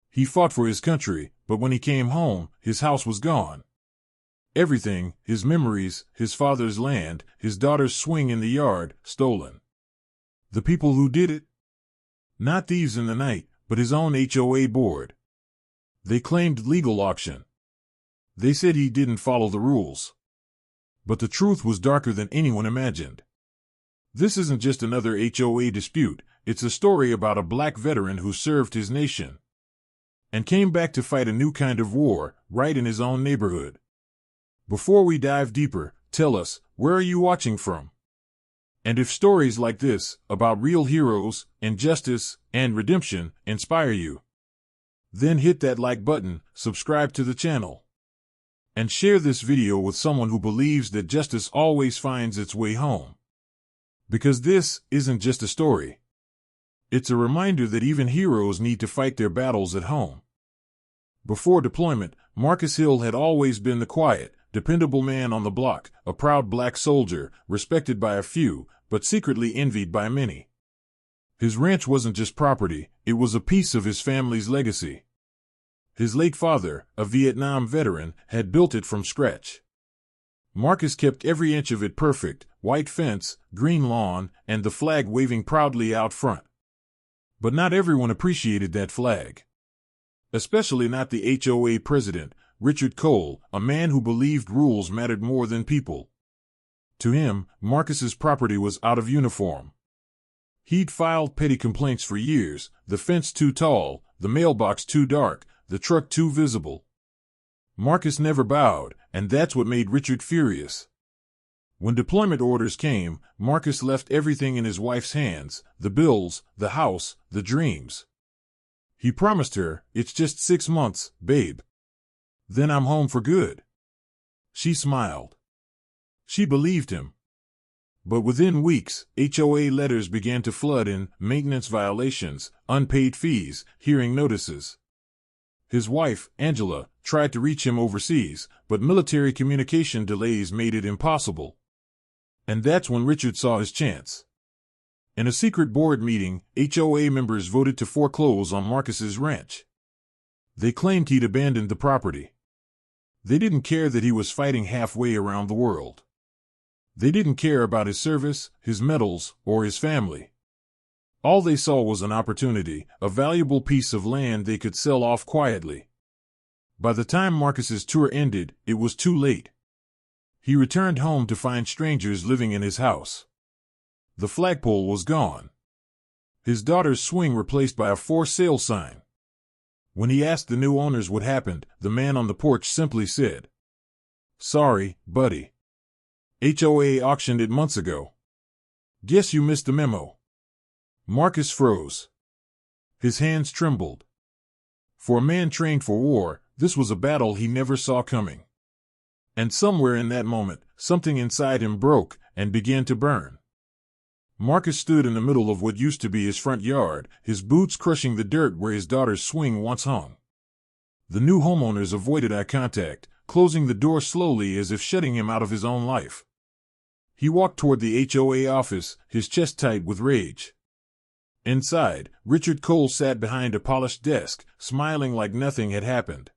He fought for his country, but when he came home, his house was gone. Everything, his memories, his father's land, his daughter's swing in the yard, stolen. The people who did it? Not thieves in the night, but his own HOA board. They claimed legal auction. They said he didn't follow the rules. But the truth was darker than anyone imagined. This isn't just another HOA dispute, it's a story about a black veteran who served his nation and came back to fight a new kind of war, right in his own neighborhood. Before we dive deeper, tell us, where are you watching from? And if stories like this, about real heroes, injustice, and redemption, inspire you, then hit that like button, subscribe to the channel, and share this video with someone who believes that justice always finds its way home. Because this isn't just a story. It's a reminder that even heroes need to fight their battles at home. Before deployment, Marcus Hill had always been the quiet, dependable man on the block, a proud black soldier, respected by a few, but secretly envied by many. His ranch wasn't just property, it was a piece of his family's legacy. His late father, a Vietnam veteran, had built it from scratch. Marcus kept every inch of it perfect, white fence, green lawn, and the flag waving proudly out front. But not everyone appreciated that flag. Especially not the HOA president, Richard Cole, a man who believed rules mattered more than people. To him, Marcus's property was out of uniform. He'd filed petty complaints for years, the fence too tall, the mailbox too dark, the truck too visible. Marcus never bowed, and that's what made Richard furious. When deployment orders came, Marcus left everything in his wife's hands, the bills, the house, the dreams. He promised her, "It's just 6 months, babe. Then I'm home for good." She smiled. She believed him. But within weeks, HOA letters began to flood in, maintenance violations, unpaid fees, hearing notices. His wife, Angela, tried to reach him overseas, but military communication delays made it impossible. And that's when Richard saw his chance. In a secret board meeting, HOA members voted to foreclose on Marcus's ranch. They claimed he'd abandoned the property. They didn't care that he was fighting halfway around the world. They didn't care about his service, his medals, or his family. All they saw was an opportunity, a valuable piece of land they could sell off quietly. By the time Marcus's tour ended, it was too late. He returned home to find strangers living in his house. The flagpole was gone. His daughter's swing replaced by a for sale sign. When he asked the new owners what happened, the man on the porch simply said, "Sorry, buddy. HOA auctioned it months ago. Guess you missed the memo." Marcus froze. His hands trembled. For a man trained for war, this was a battle he never saw coming. And somewhere in that moment, something inside him broke and began to burn. Marcus stood in the middle of what used to be his front yard, his boots crushing the dirt where his daughter's swing once hung. The new homeowners avoided eye contact, closing the door slowly as if shutting him out of his own life. He walked toward the HOA office, his chest tight with rage. Inside, Richard Cole sat behind a polished desk, smiling like nothing had happened.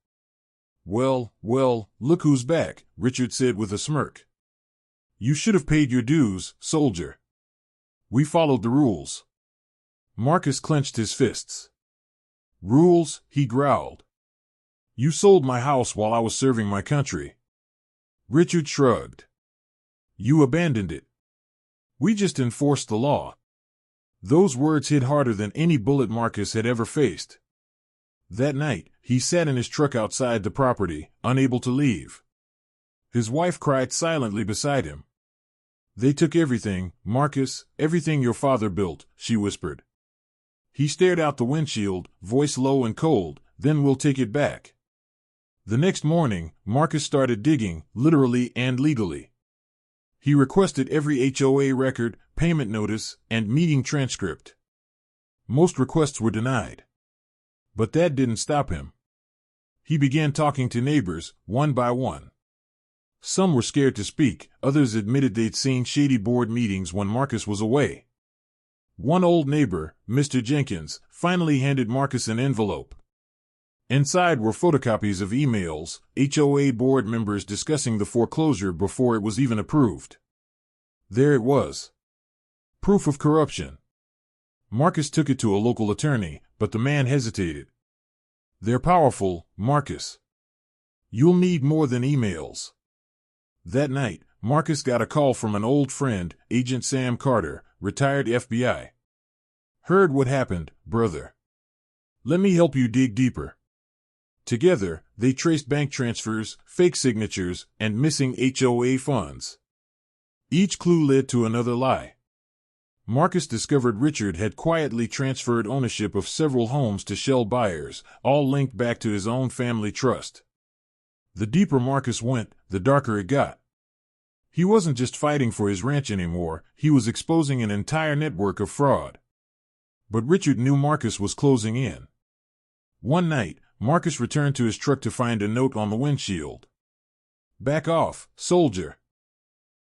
Well, look who's back," Richard said with a smirk. "You should have paid your dues, soldier. We followed the rules." Marcus clenched his fists. "Rules?" he growled. "You sold my house while I was serving my country." Richard shrugged. "You abandoned it. We just enforced the law." Those words hit harder than any bullet Marcus had ever faced. That night, he sat in his truck outside the property, unable to leave. His wife cried silently beside him. "They took everything, Marcus, everything your father built," she whispered. He stared out the windshield, voice low and cold, "Then we'll take it back." The next morning, Marcus started digging, literally and legally. He requested every HOA record, payment notice, and meeting transcript. Most requests were denied. But that didn't stop him. He began talking to neighbors, one by one. Some were scared to speak, others admitted they'd seen shady board meetings when Marcus was away. One old neighbor, Mr. Jenkins, finally handed Marcus an envelope. Inside were photocopies of emails, HOA board members discussing the foreclosure before it was even approved. There it was. Proof of corruption. Marcus took it to a local attorney, but the man hesitated. They're powerful, Marcus. You'll need more than emails. That night, Marcus got a call from an old friend, Agent Sam Carter, retired FBI. Heard what happened, brother. Let me help you dig deeper. Together, they traced bank transfers, fake signatures, and missing HOA funds. Each clue led to another lie. Marcus discovered Richard had quietly transferred ownership of several homes to shell buyers, all linked back to his own family trust. The deeper Marcus went, the darker it got. He wasn't just fighting for his ranch anymore, he was exposing an entire network of fraud. But Richard knew Marcus was closing in. One night, Marcus returned to his truck to find a note on the windshield. "Back off, soldier,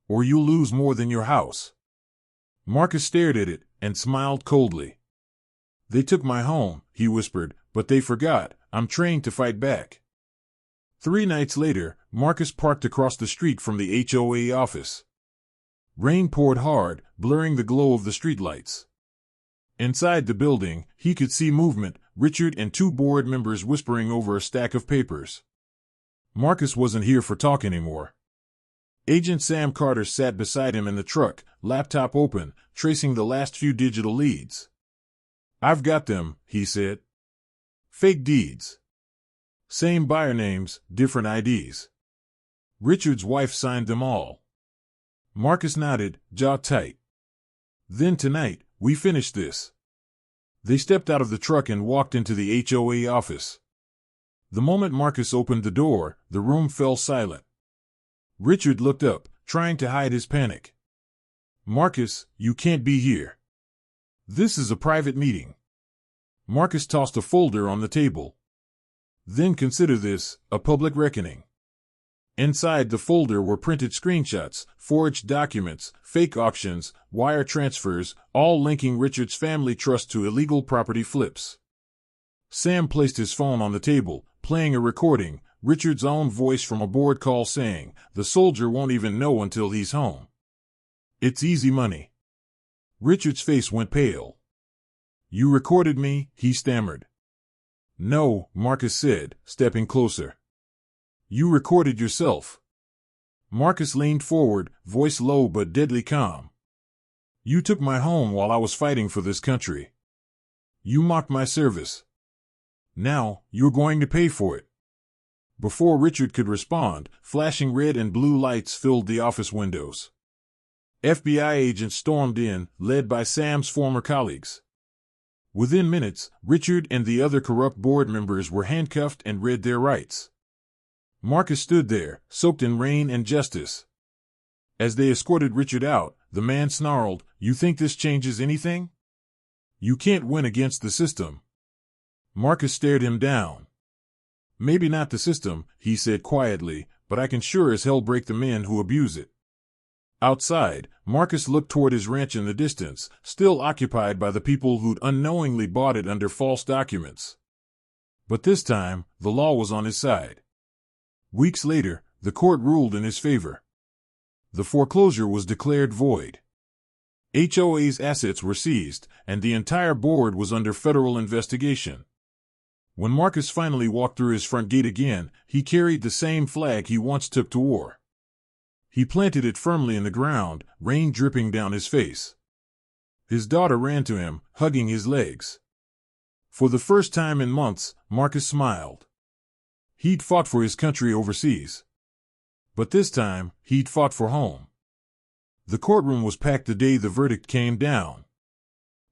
or you'll lose more than your house." Marcus stared at it and smiled coldly. "They took my home," he whispered, "but they forgot, I'm trained to fight back." 3 nights later, Marcus parked across the street from the HOA office. Rain poured hard, blurring the glow of the streetlights. Inside the building, he could see movement, Richard and 2 board members whispering over a stack of papers. Marcus wasn't here for talk anymore. Agent Sam Carter sat beside him in the truck, laptop open, tracing the last few digital leads. "I've got them," he said. "Fake deeds. Same buyer names, different IDs. Richard's wife signed them all." Marcus nodded, jaw tight. "Then tonight, we finish this." They stepped out of the truck and walked into the HOA office. The moment Marcus opened the door, the room fell silent. Richard looked up, trying to hide his panic. "Marcus, you can't be here. This is a private meeting." Marcus tossed a folder on the table. "Then consider this a public reckoning." Inside the folder were printed screenshots, forged documents, fake auctions, wire transfers, all linking Richard's family trust to illegal property flips. Sam placed his phone on the table, playing a recording, Richard's own voice from a board call saying, "The soldier won't even know until he's home. It's easy money." Richard's face went pale. "You recorded me?" he stammered. "No," Marcus said, stepping closer. "You recorded yourself." Marcus leaned forward, voice low but deadly calm. "You took my home while I was fighting for this country. You mocked my service. Now, you're going to pay for it." Before Richard could respond, flashing red and blue lights filled the office windows. FBI agents stormed in, led by Sam's former colleagues. Within minutes, Richard and the other corrupt board members were handcuffed and read their rights. Marcus stood there, soaked in rain and justice. As they escorted Richard out, the man snarled, "You think this changes anything? You can't win against the system." Marcus stared him down. "Maybe not the system," he said quietly, "but I can sure as hell break the men who abuse it." Outside, Marcus looked toward his ranch in the distance, still occupied by the people who'd unknowingly bought it under false documents. But this time, the law was on his side. Weeks later, the court ruled in his favor. The foreclosure was declared void. HOA's assets were seized, and the entire board was under federal investigation. When Marcus finally walked through his front gate again, he carried the same flag he once took to war. He planted it firmly in the ground, rain dripping down his face. His daughter ran to him, hugging his legs. For the first time in months, Marcus smiled. He'd fought for his country overseas. But this time, he'd fought for home. The courtroom was packed the day the verdict came down.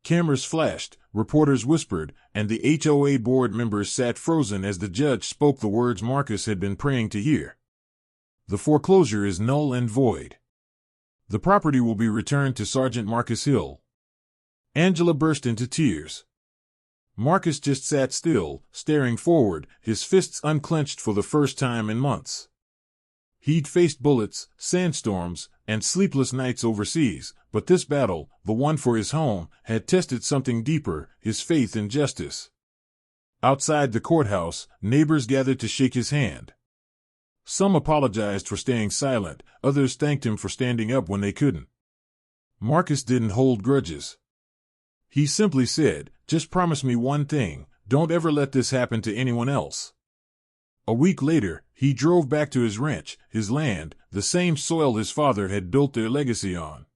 Cameras flashed, reporters whispered, and the HOA board members sat frozen as the judge spoke the words Marcus had been praying to hear. The foreclosure is null and void. The property will be returned to Sergeant Marcus Hill. Angela burst into tears. Marcus just sat still, staring forward, his fists unclenched for the first time in months. He'd faced bullets, sandstorms, and sleepless nights overseas, but this battle, the one for his home, had tested something deeper, his faith in justice. Outside the courthouse, neighbors gathered to shake his hand. Some apologized for staying silent, others thanked him for standing up when they couldn't. Marcus didn't hold grudges. He simply said, "Just promise me one thing, don't ever let this happen to anyone else." A week later, he drove back to his ranch, his land, the same soil his father had built their legacy on.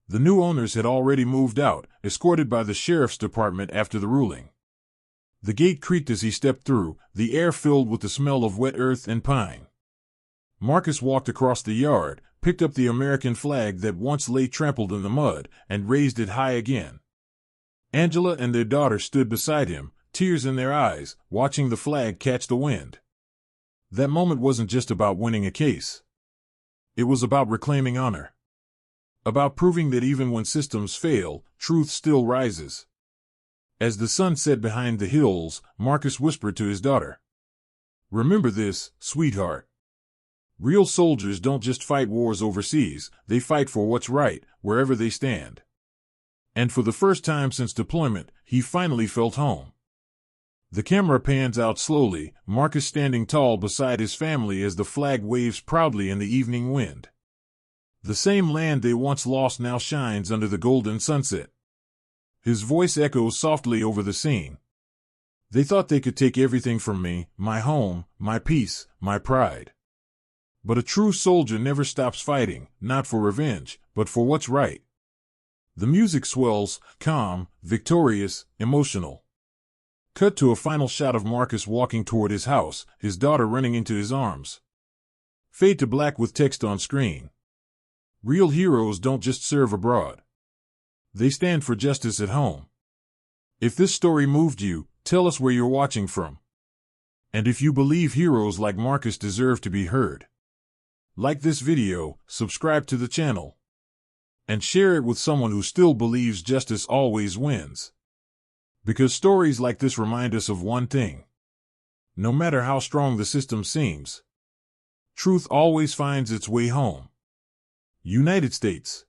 The new owners had already moved out, escorted by the sheriff's department after the ruling. The gate creaked as he stepped through, the air filled with the smell of wet earth and pine. Marcus walked across the yard, picked up the American flag that once lay trampled in the mud, and raised it high again. Angela and their daughter stood beside him, tears in their eyes, watching the flag catch the wind. That moment wasn't just about winning a case. It was about reclaiming honor. About proving that even when systems fail, truth still rises. As the sun set behind the hills, Marcus whispered to his daughter, "Remember this, sweetheart. Real soldiers don't just fight wars overseas, they fight for what's right, wherever they stand." And for the first time since deployment, he finally felt home. The camera pans out slowly, Marcus standing tall beside his family as the flag waves proudly in the evening wind. The same land they once lost now shines under the golden sunset. His voice echoes softly over the scene. "They thought they could take everything from me, my home, my peace, my pride. But a true soldier never stops fighting, not for revenge, but for what's right." The music swells, calm, victorious, emotional. Cut to a final shot of Marcus walking toward his house, his daughter running into his arms. Fade to black with text on screen. Real heroes don't just serve abroad. They stand for justice at home. If this story moved you, tell us where you're watching from. And if you believe heroes like Marcus deserve to be heard, like this video, subscribe to the channel, and share it with someone who still believes justice always wins. Because stories like this remind us of one thing. No matter how strong the system seems, truth always finds its way home. United States.